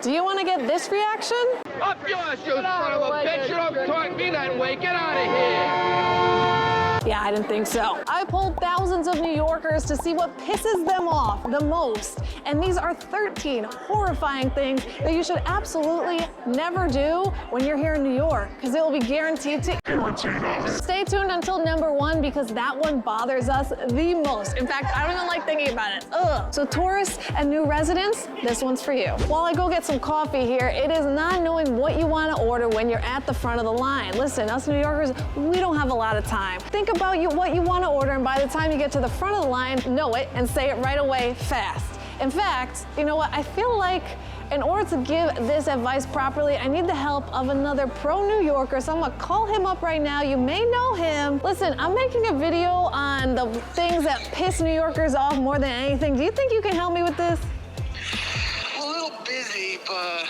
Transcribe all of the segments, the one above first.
Do you want to get this reaction? Up yours, you son of a bitch! You don't talk me that way! Get out of here! Yeah, I didn't think so. I polled thousands of New Yorkers to see what pisses them off the most. And these are 13 horrifying things that you should absolutely never do when you're here in New York, because it will be guaranteed to irritate us. Stay tuned until number 1, because that one bothers us the most. In fact, I don't even like thinking about it. Ugh. So tourists and new residents, this one's for you. While I go get some coffee here, it is not knowing what you want to order when you're at the front of the line. Listen, us New Yorkers, we don't have a lot of time. Think about what you want to order, and by the time you get to the front of the line, know it and say it right away fast. In fact, you know what? I feel like in order to give this advice properly, I need the help of another pro New Yorker, so I'm gonna call him up right now. You may know him. Listen, I'm making a video on the things that piss New Yorkers off more than anything. Do you think you can help me with this? A little busy, but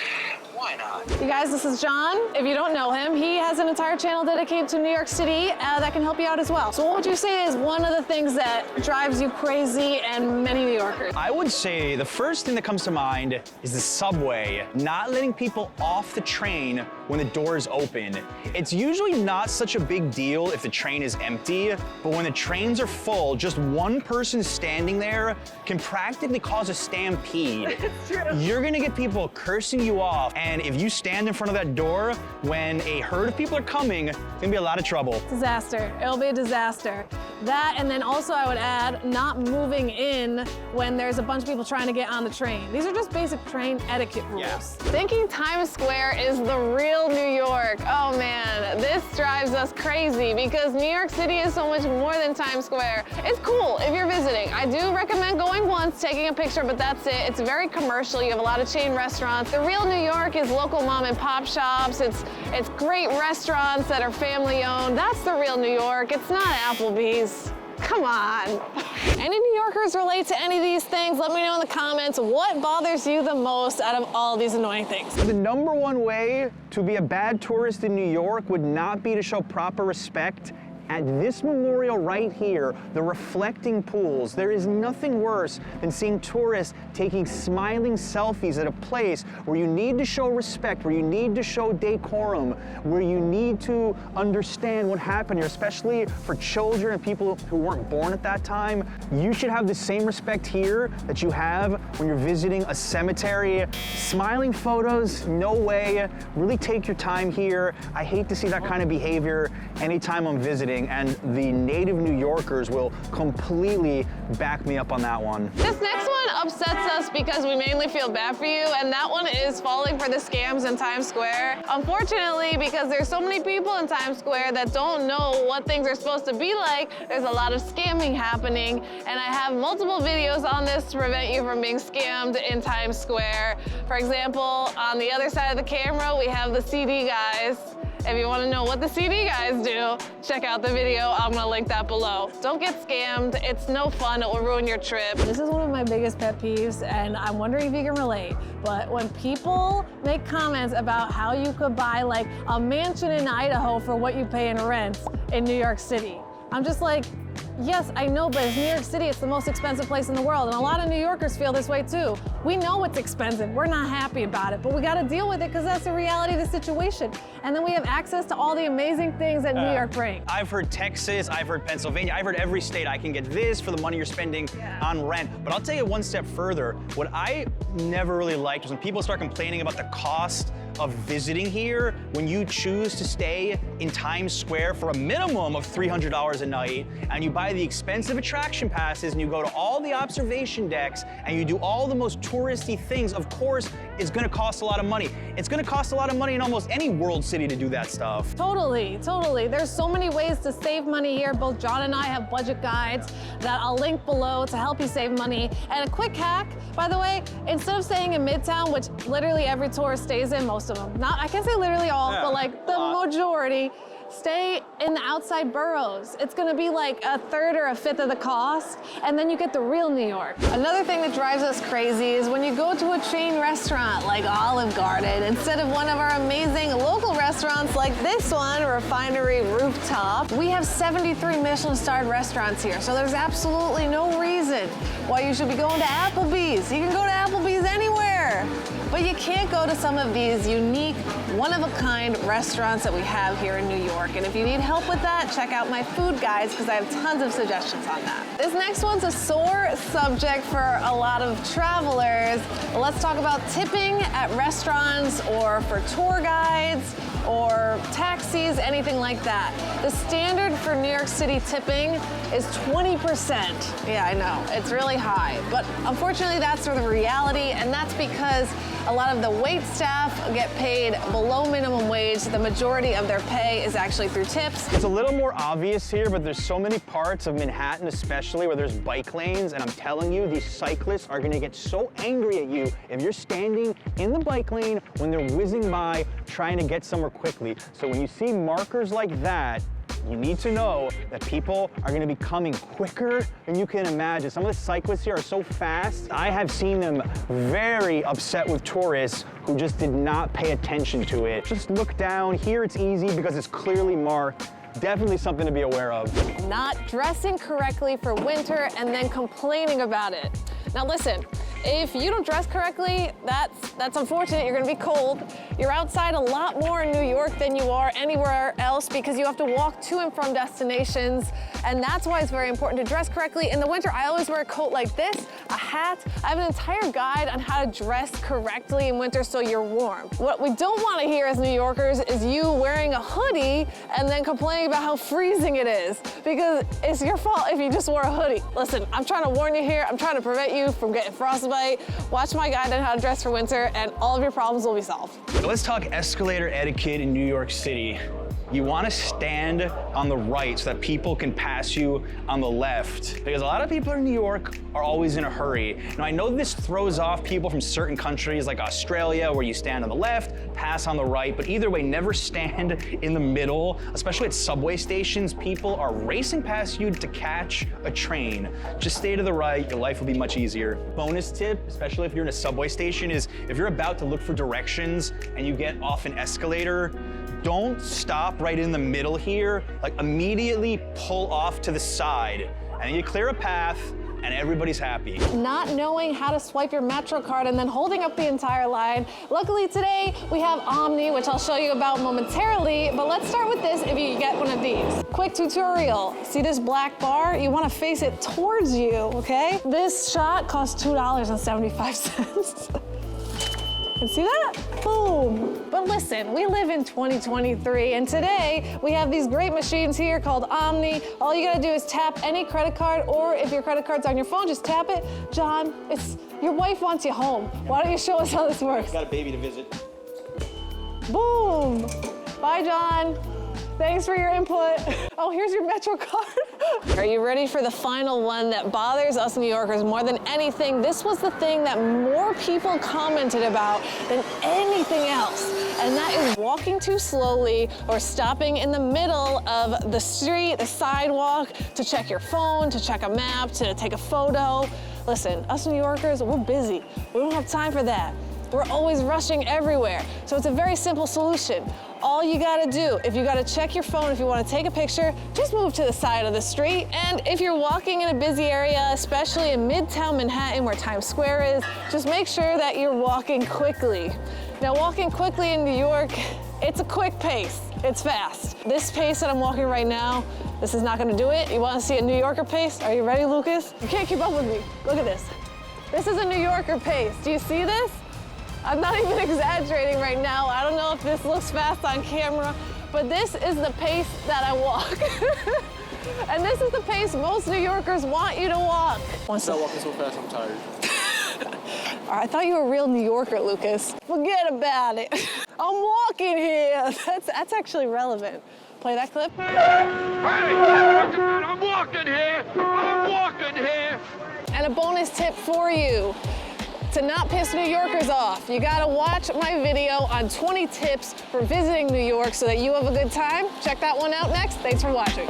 why not? You guys, this is John. If you don't know him, he has an entire channel dedicated to New York City that can help you out as well. So what would you say is one of the things that drives you crazy and many New Yorkers? I would say the first thing that comes to mind is the subway, not letting people off the train when the doors open. It's usually not such a big deal if the train is empty, but when the trains are full, just one person standing there can practically cause a stampede. It's true. You're gonna get people cursing you off, and if you stand in front of that door when a herd of people are coming, it's gonna be a lot of trouble. Disaster. It'll be a disaster. That, and then also I would add not moving in when there's a bunch of people trying to get on the train. These are just basic train etiquette rules. Yeah. Thinking Times Square is the real New York. Oh man, this drives us crazy because New York City is so much more than Times Square. It's cool if you're visiting. I do recommend going once, taking a picture, but that's it. It's very commercial. You have a lot of chain restaurants. The real New York is local mom and pop shops. It's great restaurants that are family owned. That's the real New York. It's not Applebee's. Come on. Any New Yorkers relate to any of these things? Let me know in the comments what bothers you the most out of all these annoying things. The number one way to be a bad tourist in New York would not be to show proper respect. At this memorial right here, the reflecting pools, there is nothing worse than seeing tourists taking smiling selfies at a place where you need to show respect, where you need to show decorum, where you need to understand what happened here, especially for children and people who weren't born at that time. You should have the same respect here that you have when you're visiting a cemetery. Smiling photos, no way. Really take your time here. I hate to see that kind of behavior anytime I'm visiting, and the native New Yorkers will completely back me up on that one. This next one upsets us because we mainly feel bad for you, and that one is falling for the scams in Times Square. Unfortunately, because there's so many people in Times Square that don't know what things are supposed to be like, there's a lot of scamming happening, and I have multiple videos on this to prevent you from being scammed in Times Square. For example, on the other side of the camera, we have the CD guys. If you want to know what the CD guys do, check out the video. I'm going to link that below. Don't get scammed. It's no fun. It will ruin your trip. This is one of my biggest pet peeves, and I'm wondering if you can relate. But when people make comments about how you could buy like a mansion in Idaho for what you pay in rent in New York City, I'm just like, yes, I know, but it's New York City. It's the most expensive place in the world. And a lot of New Yorkers feel this way too. We know it's expensive. We're not happy about it, but we got to deal with it because that's the reality of the situation. And then we have access to all the amazing things that New York brings. I've heard Texas, I've heard Pennsylvania, I've heard every state I can get this for the money you're spending on rent. But I'll take it one step further. What I never really liked was when people start complaining about the cost of visiting here when you choose to stay in Times Square for a minimum of $300 a night, and you buy the expensive attraction passes and you go to all the observation decks and you do all the most touristy things. Of course, it's gonna cost a lot of money. It's gonna cost a lot of money in almost any world city to do that stuff. Totally, totally. There's so many ways to save money here. Both John and I have budget guides that I'll link below to help you save money. And a quick hack, by the way, instead of staying in Midtown, which literally every tourist stays in, most of them, not, I can't say literally all, but like the majority, stay in the outside boroughs. It's gonna be like a third or a fifth of the cost, and then you get the real New York. Another thing that drives us crazy is when you go to a chain restaurant like Olive Garden, instead of one of our amazing local restaurants like this one, Refinery Rooftop, we have 73 Michelin-starred restaurants here, so there's absolutely no reason why you should be going to Applebee's. You can go to Applebee's anywhere. winter. But you can't go to some of these unique, one-of-a-kind restaurants that we have here in New York. And if you need help with that, check out my food guides because I have tons of suggestions on that. This next one's a sore subject for a lot of travelers. Let's talk about tipping at restaurants or for tour guides or taxis, anything like that. The standard for New York City tipping is 20%. Yeah, I know, it's really high. But unfortunately, that's the reality, and that's because a lot of the wait staff get paid below minimum wage. The majority of their pay is actually through tips. It's a little more obvious here, but there's so many parts of Manhattan especially where there's bike lanes, and I'm telling you, these cyclists are gonna get so angry at you if you're standing in the bike lane when they're whizzing by trying to get somewhere quickly. So when you see markers like that, you need to know that people are going to be coming quicker than you can imagine. Some of the cyclists here are so fast. I have seen them very upset with tourists who just did not pay attention to it. Just look down. Here it's easy because it's clearly marked. Definitely something to be aware of. Not dressing correctly for winter and then complaining about it. Now listen, if you don't dress correctly, that's unfortunate. You're gonna be cold. You're outside a lot more in New York than you are anywhere else because you have to walk to and from destinations, and that's why it's very important to dress correctly. In the winter, I always wear a coat like this, a hat. I have an entire guide on how to dress correctly in winter so you're warm. What we don't wanna hear as New Yorkers is you wearing a hoodie and then complaining about how freezing it is, because it's your fault if you just wore a hoodie. Listen, I'm trying to warn you here. I'm trying to prevent you from getting frostbite. Watch my guide on how to dress for winter and all of your problems will be solved. Let's talk escalator etiquette in New York City. You want to stand on the right so that people can pass you on the left. Because a lot of people in New York are always in a hurry. Now I know this throws off people from certain countries like Australia where you stand on the left, pass on the right, but either way, never stand in the middle. Especially at subway stations, people are racing past you to catch a train. Just stay to the right, your life will be much easier. Bonus tip, especially if you're in a subway station, is if you're about to look for directions and you get off an escalator, don't stop right in the middle here. Like immediately pull off to the side and you clear a path and everybody's happy. Not knowing how to swipe your Metro card and then holding up the entire line. Luckily today we have Omni, which I'll show you about momentarily, but let's start with this if you get one of these. Quick tutorial. See this black bar? You want to face it towards you, okay? This shot costs $2.75. And see that? Boom. But listen, we live in 2023, and today we have these great machines here called Omni. All you gotta do is tap any credit card, or if your credit card's on your phone, just tap it. John, your wife wants you home. Why don't you show us how this works? Got a baby to visit. Boom. Bye, John. Thanks for your input. Oh, here's your Metro card. Are you ready for the final one that bothers us New Yorkers more than anything? This was the thing that more people commented about than anything else, and that is walking too slowly or stopping in the middle of the street, the sidewalk, to check your phone, to check a map, to take a photo. Listen, us New Yorkers, we're busy. We don't have time for that. We're always rushing everywhere. So it's a very simple solution. All you gotta do, if you gotta check your phone, if you wanna take a picture, just move to the side of the street. And if you're walking in a busy area, especially in Midtown Manhattan where Times Square is, just make sure that you're walking quickly. Now, walking quickly in New York, it's a quick pace. It's fast. This pace that I'm walking right now, this is not gonna do it. You wanna see a New Yorker pace? Are you ready, Lucas? You can't keep up with me. Look at this. This is a New Yorker pace. Do you see this? I'm not even exaggerating right now. I don't know if this looks fast on camera, but this is the pace that I walk. And this is the pace most New Yorkers want you to walk. Stop walking so fast, I'm tired. I thought you were a real New Yorker, Lucas. Forget about it. I'm walking here. That's actually relevant. Play that clip. Hey, I'm walking here. I'm walking here. And a bonus tip for you. To not piss New Yorkers off, you gotta watch my video on 20 tips for visiting New York so that you have a good time. Check that one out next. Thanks for watching.